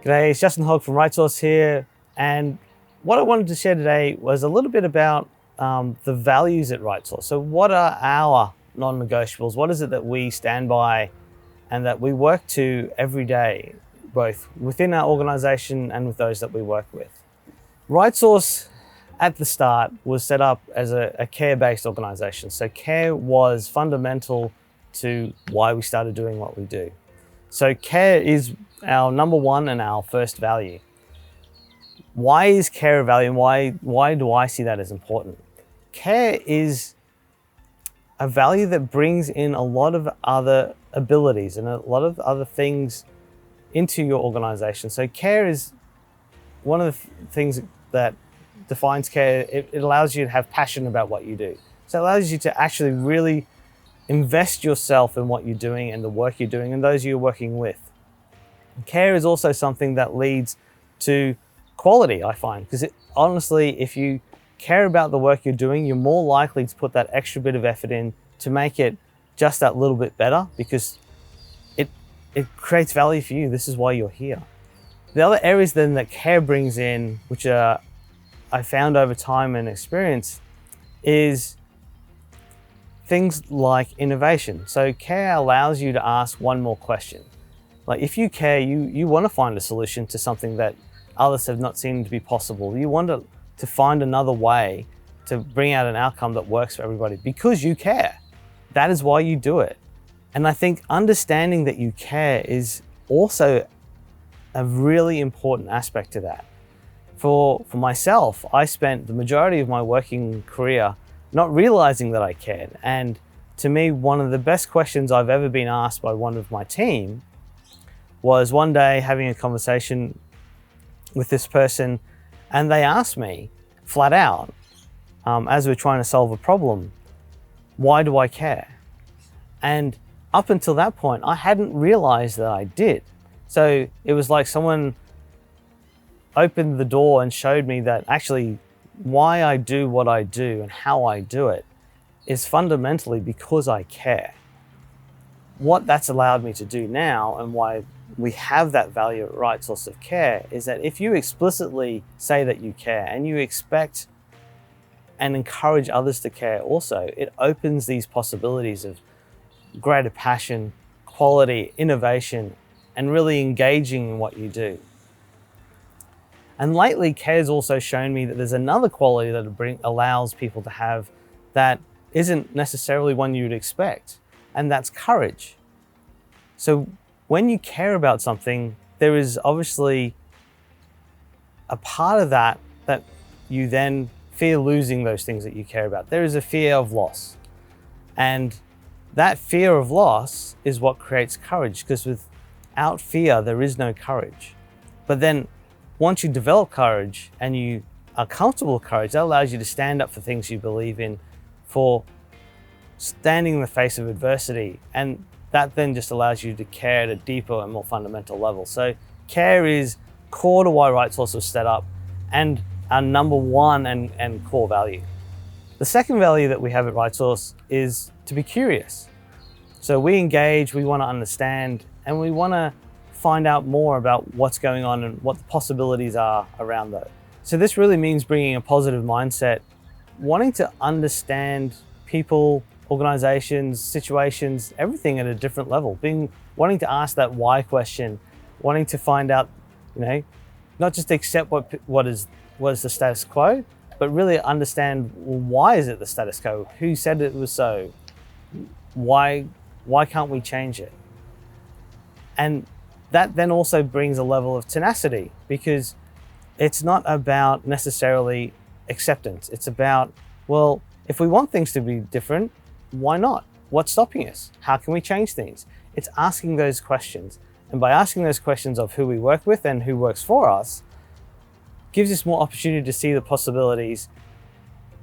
G'day, it's Justin Hogg from RightSource here, and what I wanted to share today was a little bit about the values at RightSource. So what are our non-negotiables? What is it that we stand by and that we work to every day, both within our organization and with those that we work with? RightSource at the start was set up as a care-based organization. So care was fundamental to why we started doing what we do. So care is our number one and our first value. Why is care a value, and why do I see that as important? Care is a value that brings in a lot of other abilities and a lot of other things into your organization. So care is one of the things that defines care. It allows you to have passion about what you do. So it allows you to actually really invest yourself in what you're doing and the work you're doing and those you're working with. Care is also something that leads to quality, I find, because honestly, if you care about the work you're doing, you're more likely to put that extra bit of effort in to make it just that little bit better, because it creates value for you. This is why you're here. The other areas then that care brings in, which I found over time and experience, is things like innovation. So care allows you to ask one more question. Like if you care, you want to find a solution to something that others have not seen to be possible. You want to find another way to bring out an outcome that works for everybody because you care. That is why you do it. And I think understanding that you care is also a really important aspect to that. For myself, I spent the majority of my working career not realizing that I cared. And to me, one of the best questions I've ever been asked by one of my team was one day having a conversation with this person, and they asked me flat out, as we're trying to solve a problem, why do I care? And up until that point, I hadn't realized that I did. So it was like someone opened the door and showed me that actually why I do what I do and how I do it is fundamentally because I care. What that's allowed me to do now, and why we have that value at RightSource of care, is that if you explicitly say that you care and you expect and encourage others to care also, it opens these possibilities of greater passion, quality, innovation, and really engaging in what you do. And lately, care's also shown me that there's another quality that allows people to have that isn't necessarily one you'd expect, and that's courage. So when you care about something, there is obviously a part of that you then fear losing those things that you care about. There is a fear of loss. And that fear of loss is what creates courage, because without fear, there is no courage. But then once you develop courage and you are comfortable with courage, that allows you to stand up for things you believe in, for standing in the face of adversity. And that then just allows you to care at a deeper and more fundamental level. So care is core to why RightSource was set up and our number one and core value. The second value that we have at RightSource is to be curious. So we engage, we want to understand, and we want to find out more about what's going on and what the possibilities are around that. So this really means bringing a positive mindset, wanting to understand people, organizations, situations, everything at a different level, wanting to ask that why question, wanting to find out, not just accept what is the status quo, but really understand, well, why is it the status quo? Who said it was so? Why can't we change it? And that then also brings a level of tenacity, because it's not about necessarily acceptance. It's about, well, if we want things to be different, why not? What's stopping us? How can we change things? It's asking those questions. And by asking those questions of who we work with and who works for us, gives us more opportunity to see the possibilities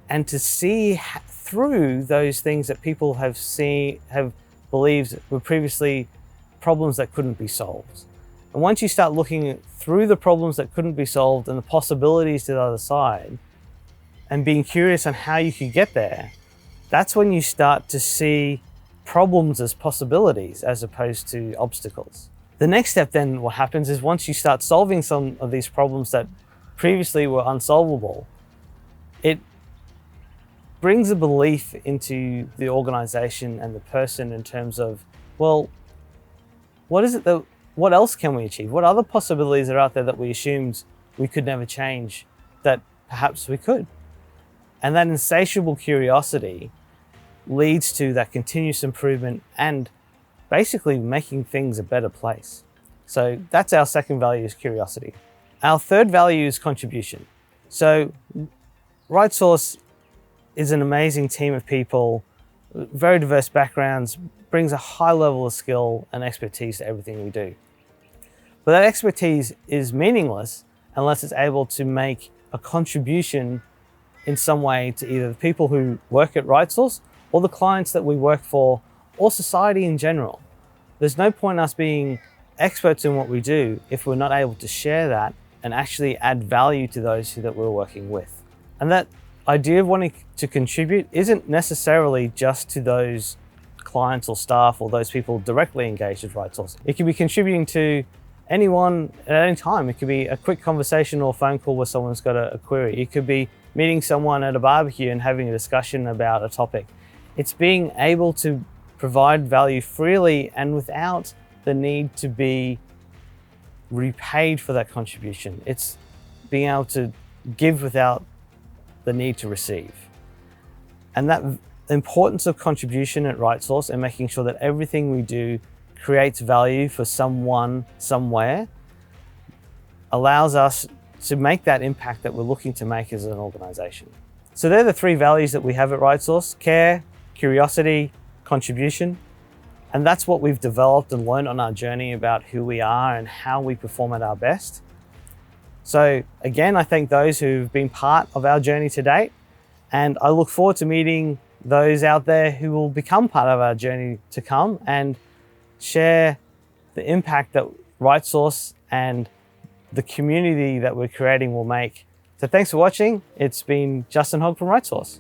and to see through those things that people have believed were previously problems that couldn't be solved. And once you start looking through the problems that couldn't be solved and the possibilities to the other side, and being curious on how you could get there, that's when you start to see problems as possibilities as opposed to obstacles. The next step then, what happens is once you start solving some of these problems that previously were unsolvable, it brings a belief into the organization and the person in terms of, well, what else can we achieve? What other possibilities are out there that we assumed we could never change that perhaps we could? And that insatiable curiosity leads to that continuous improvement and basically making things a better place. So that's our second value, is curiosity. Our third value is contribution. So RightSource is an amazing team of people, very diverse backgrounds, brings a high level of skill and expertise to everything we do. But that expertise is meaningless unless it's able to make a contribution in some way to either the people who work at RightSource or the clients that we work for, or society in general. There's no point in us being experts in what we do if we're not able to share that and actually add value to those that we're working with. And that idea of wanting to contribute isn't necessarily just to those clients or staff or those people directly engaged with RightSource. It could be contributing to anyone at any time. It could be a quick conversation or phone call where someone's got a query. It could be meeting someone at a barbecue and having a discussion about a topic. It's being able to provide value freely and without the need to be repaid for that contribution. It's being able to give without the need to receive. And that importance of contribution at RightSource and making sure that everything we do creates value for someone, somewhere, allows us to make that impact that we're looking to make as an organization. So they're the three values that we have at RightSource: care, curiosity, contribution. And that's what we've developed and learned on our journey about who we are and how we perform at our best. So again, I thank those who've been part of our journey to date, and I look forward to meeting those out there who will become part of our journey to come and share the impact that RightSource and the community that we're creating will make. So thanks for watching. It's been Justin Hogg from RightSource.